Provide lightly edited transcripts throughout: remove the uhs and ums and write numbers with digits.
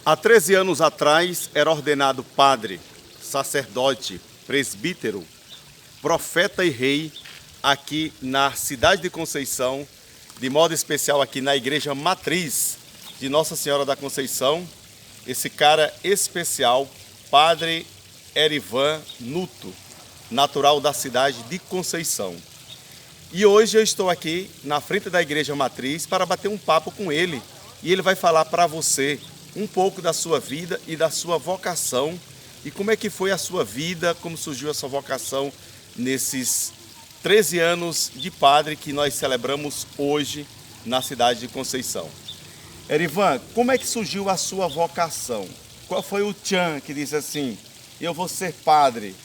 Há 13 anos atrás, era ordenado padre, sacerdote, presbítero, profeta e rei aqui na cidade de Conceição, de modo especial aqui na igreja matriz de Nossa Senhora da Conceição. Esse cara especial, padre Erivan Nuto, natural da cidade de Conceição. E hoje eu estou aqui na frente da igreja matriz para bater um papo com ele. E ele vai falar para você um pouco da sua vida e da sua vocação. E como é que foi a sua vida, como surgiu a sua vocação nesses 13 anos de padre que nós celebramos hoje na cidade de Conceição. Erivan, como é que surgiu a sua vocação? Qual foi o tchan que disse assim, eu vou ser padre?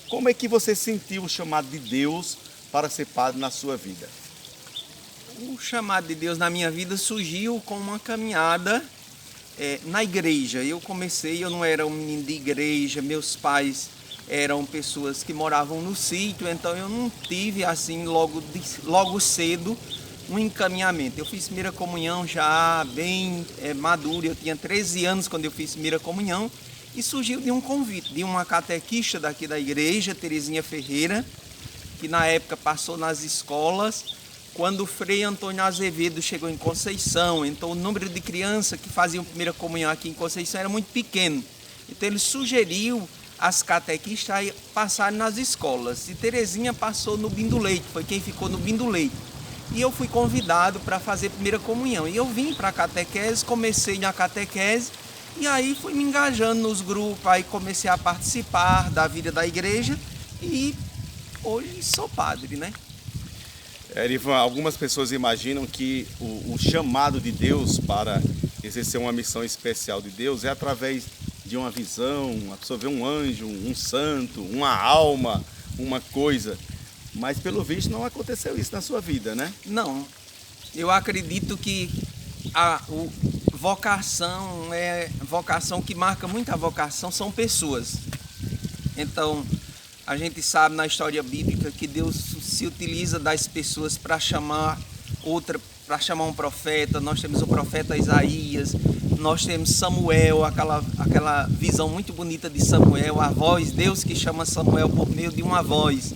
Como é que você sentiu o chamado de Deus para ser padre na sua vida? O chamado de Deus na minha vida surgiu com uma caminhada na igreja. Eu não era um menino de igreja, meus pais eram pessoas que moravam no sítio, então eu não tive assim logo cedo um encaminhamento. Eu fiz primeira comunhão já bem maduro, eu tinha 13 anos quando eu fiz primeira comunhão, e surgiu de um convite de uma catequista daqui da igreja, Terezinha Ferreira, que na época passou nas escolas, quando o Frei Antônio Azevedo chegou em Conceição. Então o número de crianças que faziam primeira comunhão aqui em Conceição era muito pequeno. Então ele sugeriu as catequistas a passarem nas escolas. E Terezinha passou no Bindo Leite, foi quem ficou no Bindo Leite. E eu fui convidado para fazer primeira comunhão. E eu vim para a catequese, comecei na catequese, e aí fui me engajando nos grupos, aí comecei a participar da vida da igreja e hoje sou padre, né? Erivan, algumas pessoas imaginam que o chamado de Deus para exercer uma missão especial de Deus é através de uma visão, a pessoa vê um anjo, um santo, uma alma, uma coisa. Mas pelo visto não aconteceu isso na sua vida, né? Não. Eu acredito que vocação que marca muito a vocação são pessoas. Então, a gente sabe na história bíblica que Deus se utiliza das pessoas para chamar um profeta. Nós temos o profeta Isaías, nós temos Samuel, aquela visão muito bonita de Samuel, a voz, Deus que chama Samuel por meio de uma voz,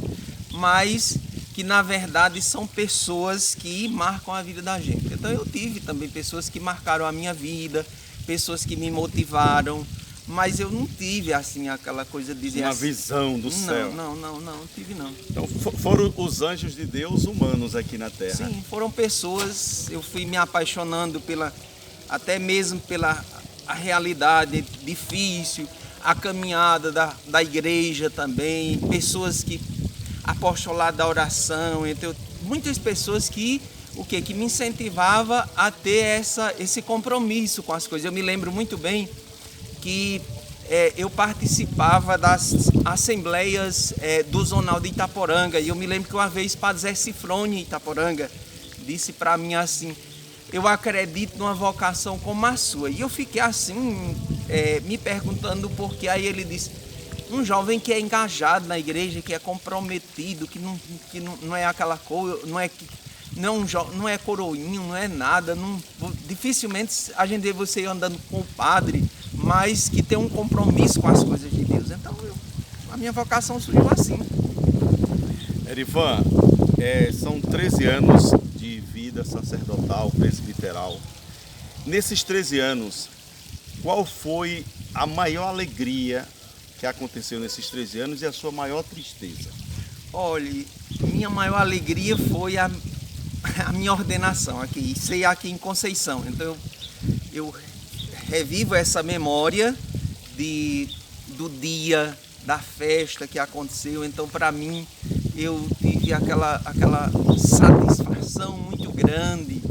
mas que na verdade são pessoas que marcam a vida da gente. Então eu tive também pessoas que marcaram a minha vida, pessoas que me motivaram, mas eu não tive assim aquela coisa de dizer uma assim, visão do céu. Não tive não. Então foram os anjos de Deus humanos aqui na Terra. Sim, foram pessoas, eu fui me apaixonando até mesmo pela a realidade difícil, a caminhada da igreja também, pessoas que apostolado da oração, então muitas pessoas que me incentivava a ter esse compromisso com as coisas. Eu me lembro muito bem que eu participava das assembleias do Zonal de Itaporanga, e eu me lembro que uma vez Padre Zé Cifrone em Itaporanga disse para mim assim, eu acredito numa vocação como a sua. E eu fiquei assim, me perguntando por quê. Aí ele disse, um jovem que é engajado na igreja, que é comprometido, que não é aquela coisa, não é coroinho, não é nada, dificilmente a gente vê você andando com o padre, mas que tem um compromisso com as coisas de Deus. Então a minha vocação surgiu assim. Erivan, são 13 anos de vida sacerdotal, presbiteral. Nesses 13 anos, qual foi a maior alegria que aconteceu nesses 13 anos e a sua maior tristeza? Olha, minha maior alegria foi a minha ordenação ser aqui em Conceição. Então eu revivo essa memória do dia, da festa que aconteceu. Então para mim eu tive aquela satisfação muito grande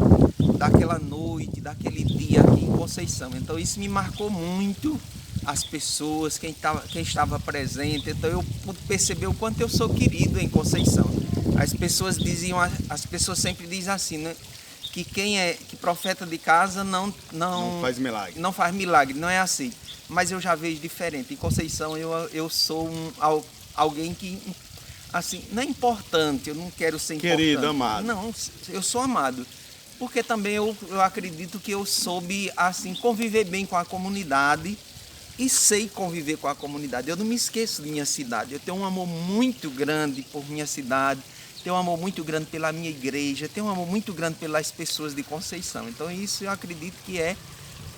daquela noite, daquele dia aqui em Conceição. Então isso me marcou muito, as pessoas, quem estava presente. Então eu pude perceber o quanto eu sou querido em Conceição. As pessoas sempre dizem assim, né? Que profeta de casa não faz milagre. Não faz milagre, não é assim. Mas eu já vejo diferente. Em Conceição eu sou alguém que, assim, não é importante, eu não quero ser querido, importante. amado. Não, eu sou amado. porque também eu acredito que eu soube assim conviver bem com a comunidade e sei conviver com a comunidade. Eu não me esqueço de minha cidade. Eu tenho um amor muito grande por minha cidade, tenho um amor muito grande pela minha igreja, tenho um amor muito grande pelas pessoas de Conceição. Então isso eu acredito que é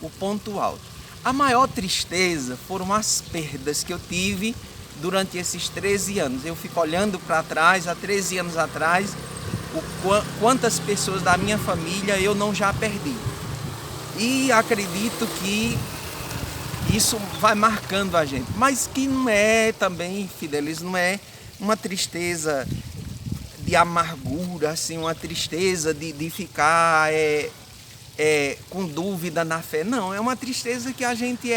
o ponto alto. A maior tristeza foram as perdas que eu tive durante esses 13 anos. Eu fico olhando para trás, há 13 anos atrás, quantas pessoas da minha família eu não já perdi. E acredito que isso vai marcando a gente. Mas que não é também, Fidelis, não é uma tristeza de amargura, assim, uma tristeza de ficar com dúvida na fé. Não, é uma tristeza que a gente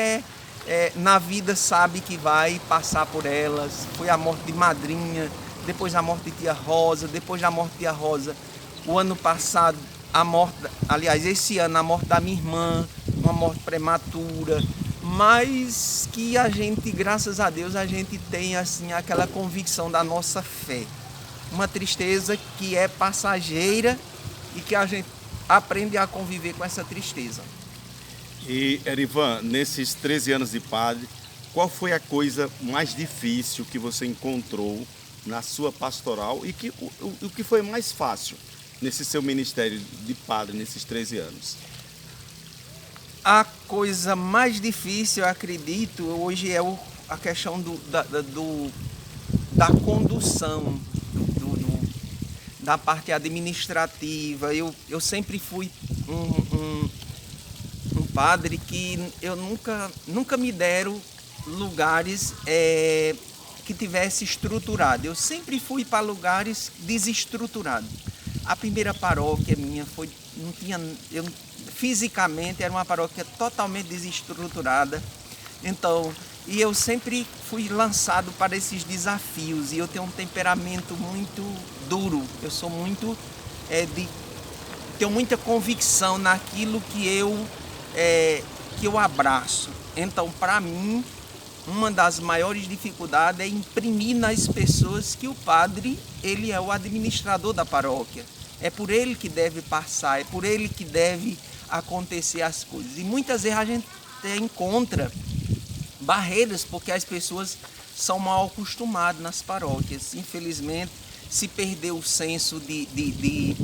na vida sabe que vai passar por elas. Foi a morte de madrinha, depois a morte de tia Rosa, depois da morte de tia Rosa, o ano passado, esse ano a morte da minha irmã, uma morte prematura, mas que a gente, graças a Deus, a gente tem assim aquela convicção da nossa fé. Uma tristeza que é passageira e que a gente aprende a conviver com essa tristeza. E, Erivan, nesses 13 anos de padre, qual foi a coisa mais difícil que você encontrou na sua pastoral e o que foi mais fácil nesse seu ministério de padre nesses 13 anos? A coisa mais difícil, eu acredito, hoje é a questão da condução, da parte administrativa. Eu sempre fui um padre que eu nunca me deram lugares que tivesse estruturado. Eu sempre fui para lugares desestruturados. A primeira paróquia minha fisicamente era uma paróquia totalmente desestruturada. Então, e eu sempre fui lançado para esses desafios, e eu tenho um temperamento muito duro. Eu sou muito tenho muita convicção naquilo que eu abraço. Então, para mim, uma das maiores dificuldades é imprimir nas pessoas que o padre, ele é o administrador da paróquia. É por ele que deve passar, é por ele que deve acontecer as coisas. E muitas vezes a gente encontra barreiras porque as pessoas são mal acostumadas nas paróquias. Infelizmente, se perdeu o senso de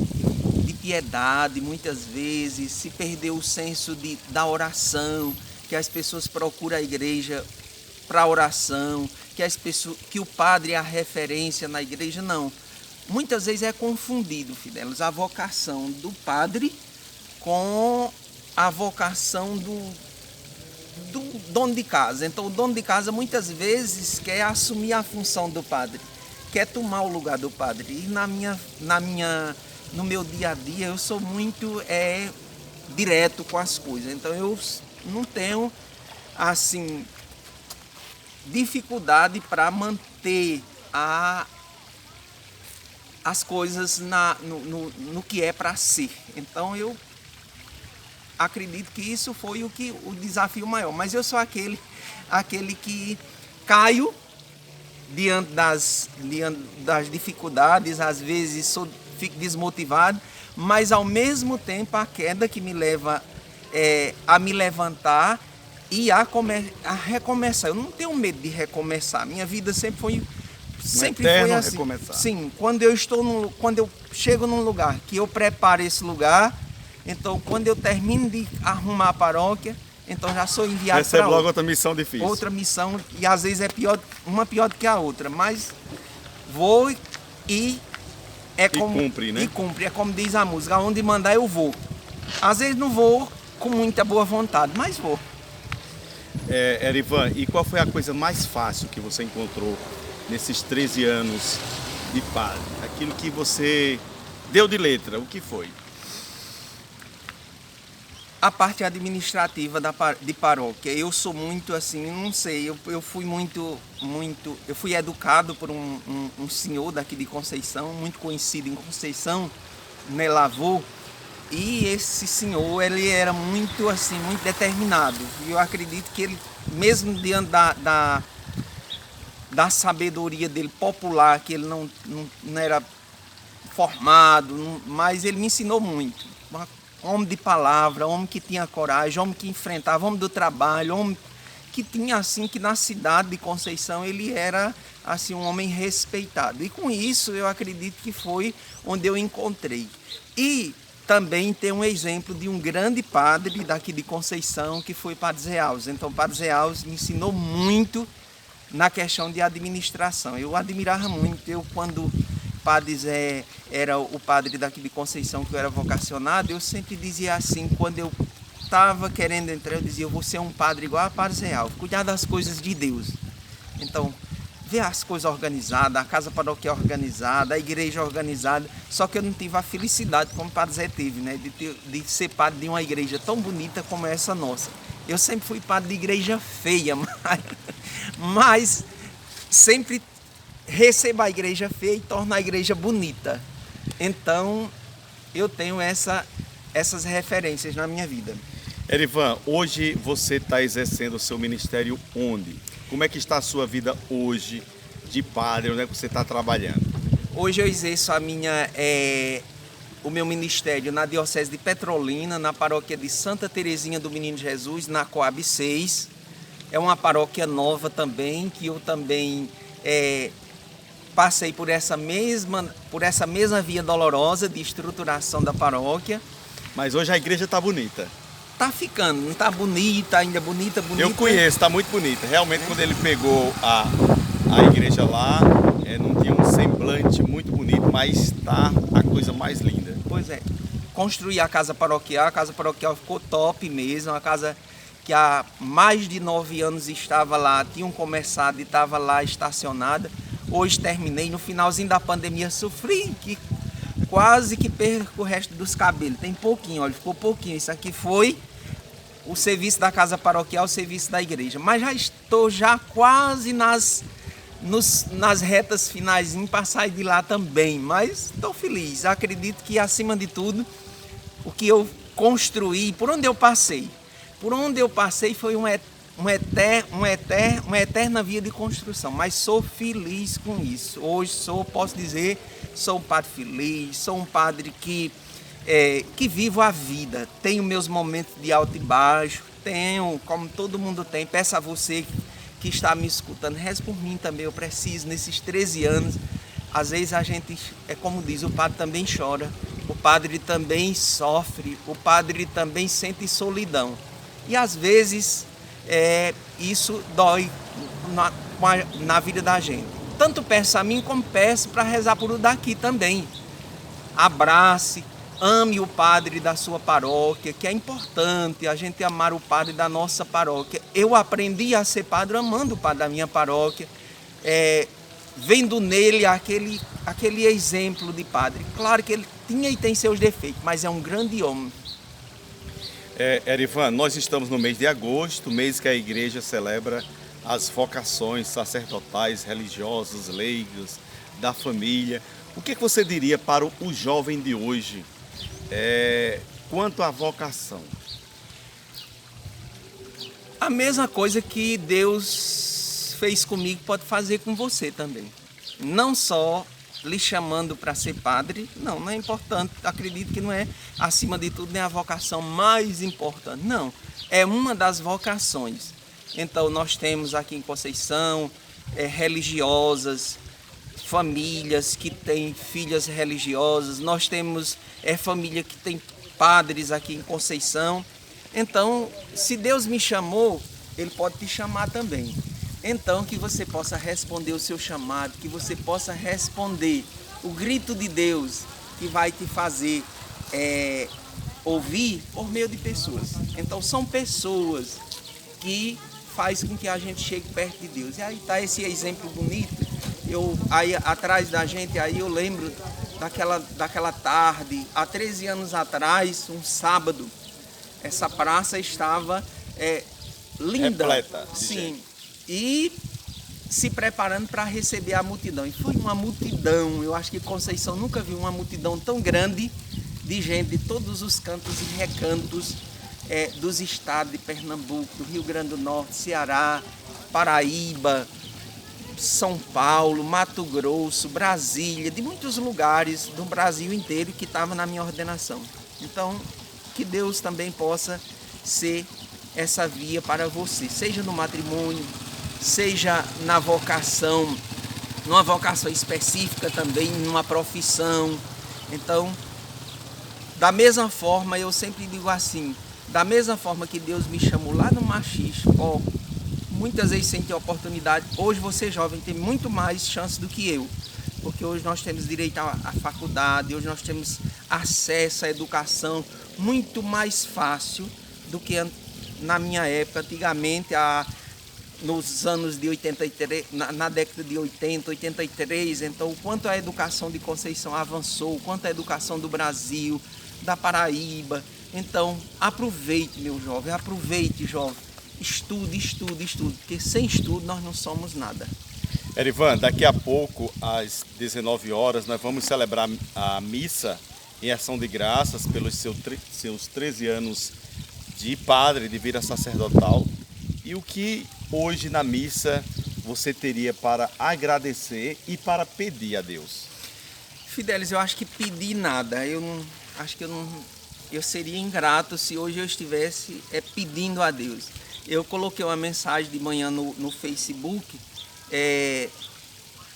piedade, muitas vezes, se perdeu o senso da oração, que as pessoas procuram a igreja para oração, que o padre é a referência na igreja. Não. Muitas vezes é confundido, Fidelis, a vocação do padre com a vocação do dono de casa. Então, o dono de casa muitas vezes quer assumir a função do padre, quer tomar o lugar do padre. E no meu dia a dia eu sou muito direto com as coisas. Então, eu não tenho assim dificuldade para manter as coisas no que é para ser. Então eu acredito que isso foi o desafio maior. Mas eu sou aquele que caio diante das dificuldades, às vezes fico desmotivado, mas ao mesmo tempo a queda que me leva a me levantar e a recomeçar. Eu não tenho medo de recomeçar. Minha vida sempre foi assim. Recomeçar. Sim, quando eu chego num lugar que eu preparo esse lugar, então quando eu termino de arrumar a paróquia, então já sou enviado para recebe logo outra missão difícil. Outra missão, e às vezes é uma pior do que a outra, mas vou e cumpre, né? E cumpre, é como diz a música, aonde mandar eu vou. Às vezes não vou com muita boa vontade, mas vou. Erivan, e qual foi a coisa mais fácil que você encontrou nesses 13 anos de padre? Aquilo que você deu de letra, o que foi? A parte administrativa de paróquia. Eu sou muito assim, não sei, eu fui eu fui educado por um senhor daqui de Conceição, muito conhecido em Conceição, Nelavô. E esse senhor, ele era muito assim, muito determinado. E eu acredito que ele, mesmo diante da sabedoria dele popular, que ele não era formado, mas ele me ensinou muito. homem de palavra, homem que tinha coragem, homem que enfrentava, homem do trabalho, homem que tinha assim, que na cidade de Conceição ele era assim um homem respeitado. E com isso eu acredito que foi onde eu encontrei. E também tem um exemplo de um grande padre daqui de Conceição, que foi Padre Zé Alves. Então, Padre Zé Alves me ensinou muito na questão de administração. Eu admirava muito. Eu, quando Padre Zé era o padre daqui de Conceição, que eu era vocacionado, eu sempre dizia assim, quando eu estava querendo entrar, eu dizia, eu vou ser um padre igual a Padre Zé Alves, cuidar das coisas de Deus. Então, ver as coisas organizadas, a casa paroquial organizada, a igreja organizada. Só que eu não tive a felicidade como o Padre Zé teve, né? De ser padre de uma igreja tão bonita como essa nossa. Eu sempre fui padre de igreja feia, mas sempre recebo a igreja feia e torno a igreja bonita. Então, eu tenho essas referências na minha vida. Erivan, hoje você está exercendo o seu ministério onde? Como é que está a sua vida hoje de padre? Onde é que você está trabalhando? Hoje eu exerço o meu ministério na Diocese de Petrolina, na paróquia de Santa Terezinha do Menino Jesus, na Coab 6. É uma paróquia nova também, que eu também passei por essa mesma via dolorosa de estruturação da paróquia. Mas hoje a igreja está bonita. Tá ficando, não tá bonita, ainda bonita. Eu conheço, tá muito bonita. Realmente, quando ele pegou a igreja lá, não tinha um semblante muito bonito, mas tá a coisa mais linda. Pois é. Construí a casa paroquial ficou top mesmo, uma casa que há mais de 9 anos estava lá, tinham começado e estava lá estacionada. Hoje terminei, no finalzinho da pandemia sofri, que quase que perco o resto dos cabelos. Tem pouquinho, olha, ficou pouquinho. Isso aqui foi o serviço da casa paroquial, o serviço da igreja. Mas já estou quase nas retas finais para sair de lá também. Mas estou feliz. Acredito que, acima de tudo, o que eu construí, por onde eu passei foi uma eterna via de construção. Mas sou feliz com isso. Hoje posso dizer, sou um padre feliz, sou um padre que vivo a vida. Tenho meus momentos de alto e baixo, tenho, como todo mundo tem. Peço a você que está me escutando, reze por mim também. Eu preciso, nesses 13 anos, às vezes a gente, como diz, o padre também chora, o padre também sofre, o padre também sente solidão. E às vezes isso dói na vida da gente. Tanto peço a mim como peço para rezar por o daqui também. Abrace, ame o padre da sua paróquia, que é importante a gente amar o padre da nossa paróquia. Eu aprendi a ser padre amando o padre da minha paróquia, vendo nele aquele exemplo de padre. Claro que ele tinha e tem seus defeitos, mas é um grande homem. Erivan, nós estamos no mês de agosto, mês que a igreja celebra as vocações sacerdotais, religiosas, leigos, da família. O que você diria para o jovem de hoje quanto à vocação? A mesma coisa que Deus fez comigo pode fazer com você também. Não só lhe chamando para ser padre, não é importante, acredito que não é, acima de tudo, nem a vocação mais importante, não, é uma das vocações. Então nós temos aqui em Conceição religiosas, famílias que têm filhas religiosas, nós temos família que tem padres aqui em Conceição. Então, se Deus me chamou, Ele pode te chamar também. Então, que você possa responder o seu chamado, que você possa responder o grito de Deus que vai te fazer ouvir por meio de pessoas. Então, são pessoas que faz com que a gente chegue perto de Deus. E aí está esse exemplo bonito. Aí atrás da gente, aí eu lembro daquela tarde, há 13 anos atrás, um sábado, essa praça estava linda. Repleta de sim, gente. E se preparando para receber a multidão. E foi uma multidão, eu acho que Conceição nunca viu uma multidão tão grande de gente de todos os cantos e recantos dos estados de Pernambuco, do Rio Grande do Norte, Ceará, Paraíba, São Paulo, Mato Grosso, Brasília, de muitos lugares do Brasil inteiro que estavam na minha ordenação. Então, que Deus também possa ser essa via para você, seja no matrimônio, seja na vocação, numa vocação específica também, numa profissão. Então, da mesma forma, eu sempre digo assim, da mesma forma que Deus me chamou lá no Machixe, muitas vezes sem ter oportunidade, hoje você jovem tem muito mais chance do que eu, porque hoje nós temos direito à faculdade, hoje nós temos acesso à educação muito mais fácil do que na minha época, antigamente, nos anos de 83, na década de 80, 83, então o quanto a educação de Conceição avançou, o quanto a educação do Brasil, da Paraíba. Então, aproveite, meu jovem, aproveite, jovem, estude, estude, estude, porque sem estudo nós não somos nada. Erivan, daqui a pouco, às 19 horas, nós vamos celebrar a missa em ação de graças pelos seus 13 anos de padre, de vida sacerdotal. E o que hoje na missa você teria para agradecer e para pedir a Deus? Fidelis, eu acho que pedir nada. Eu seria ingrato se hoje eu estivesse pedindo a Deus. Eu coloquei uma mensagem de manhã no Facebook,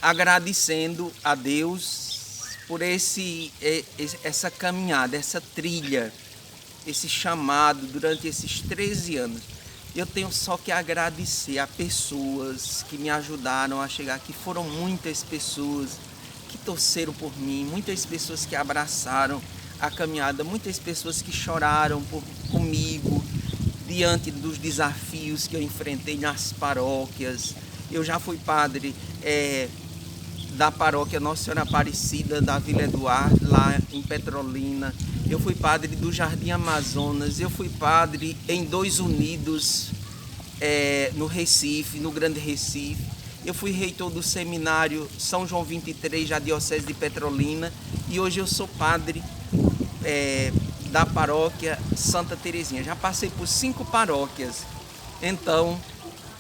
agradecendo a Deus por essa caminhada, essa trilha, esse chamado durante esses 13 anos. Eu tenho só que agradecer a pessoas que me ajudaram a chegar aqui. Foram muitas pessoas que torceram por mim, muitas pessoas que abraçaram a caminhada, muitas pessoas que choraram comigo diante dos desafios que eu enfrentei nas paróquias. Eu já fui padre da paróquia Nossa Senhora Aparecida da Vila Eduardo, lá em Petrolina. Eu fui padre do Jardim Amazonas, eu fui padre em Dois Unidos, no Recife, no Grande Recife. Eu fui reitor do seminário São João 23, da Diocese de Petrolina, e hoje eu sou padre da paróquia Santa Terezinha. Já passei por 5 paróquias, então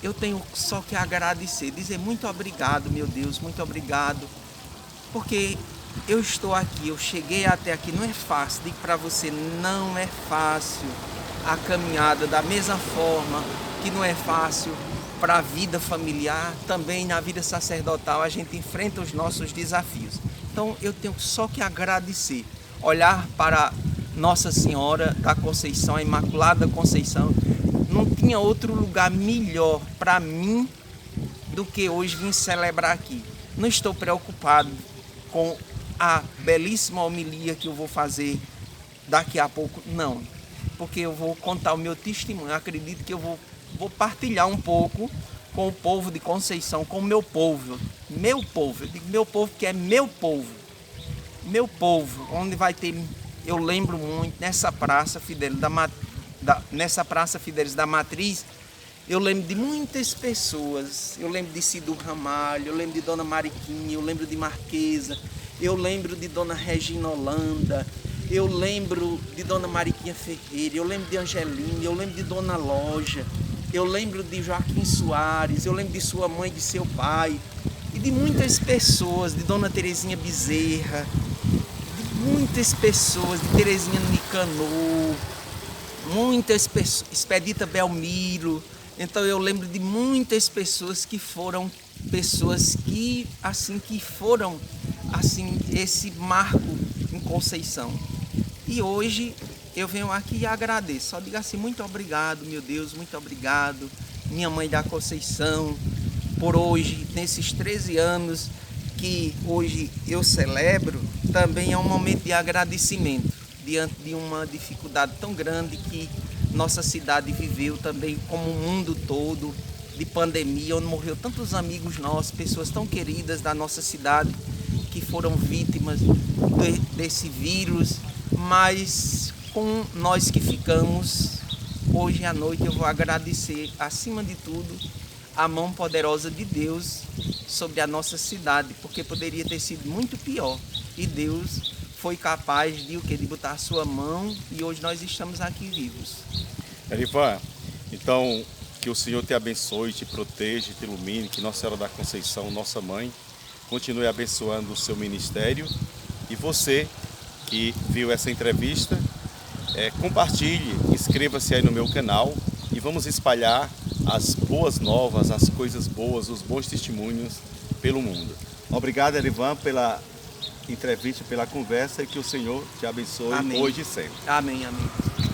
eu tenho só que agradecer, dizer muito obrigado, meu Deus, muito obrigado, porque eu estou aqui, eu cheguei até aqui, não é fácil, digo para você, não é fácil a caminhada, da mesma forma que não é fácil para a vida familiar, também na vida sacerdotal a gente enfrenta os nossos desafios. Então eu tenho só que agradecer, olhar para Nossa Senhora da Conceição, a Imaculada Conceição. Não tinha outro lugar melhor para mim do que hoje vir celebrar aqui. Não estou preocupado com a belíssima homilia que eu vou fazer daqui a pouco, não. Porque eu vou contar o meu testemunho. Eu acredito que eu vou partilhar um pouco com o povo de Conceição, com o meu povo. Meu povo, eu digo meu povo porque é meu povo. Meu povo, onde vai ter, eu lembro muito, nessa Praça Fidelis nessa Praça Fidelis da Matriz, eu lembro de muitas pessoas. Eu lembro de Cidu Ramalho, eu lembro de Dona Mariquinha, eu lembro de Marquesa, eu lembro de Dona Regina Holanda, eu lembro de Dona Mariquinha Ferreira, eu lembro de Angelina, eu lembro de Dona Loja, eu lembro de Joaquim Soares, eu lembro de sua mãe e de seu pai, e de muitas pessoas, de Dona Terezinha Bezerra, de muitas pessoas, de Terezinha Nicanor, muitas pessoas, Expedita Belmiro. Então eu lembro de muitas pessoas que foram pessoas que foram esse marco em Conceição. E hoje eu venho aqui e agradeço. Só digo assim, muito obrigado, meu Deus, muito obrigado, minha mãe da Conceição, por hoje, nesses 13 anos que hoje eu celebro, também é um momento de agradecimento diante de uma dificuldade tão grande que nossa cidade viveu também, como o mundo todo, de pandemia, onde morreu tantos amigos nossos, pessoas tão queridas da nossa cidade, que foram vítimas desse vírus. Mas com nós que ficamos, hoje à noite eu vou agradecer, acima de tudo, a mão poderosa de Deus sobre a nossa cidade, porque poderia ter sido muito pior. E Deus foi capaz de botar a sua mão, e hoje nós estamos aqui vivos. Erivan, então que o Senhor te abençoe, te proteja, te ilumine, que Nossa Senhora da Conceição, nossa mãe, continue abençoando o seu ministério. E você que viu essa entrevista, Compartilhe, inscreva-se aí no meu canal e vamos espalhar as boas novas, as coisas boas, os bons testemunhos pelo mundo. Obrigado, Erivan, pela entrevista, pela conversa, e que o Senhor te abençoe. Amém. Hoje e sempre. Amém, amém.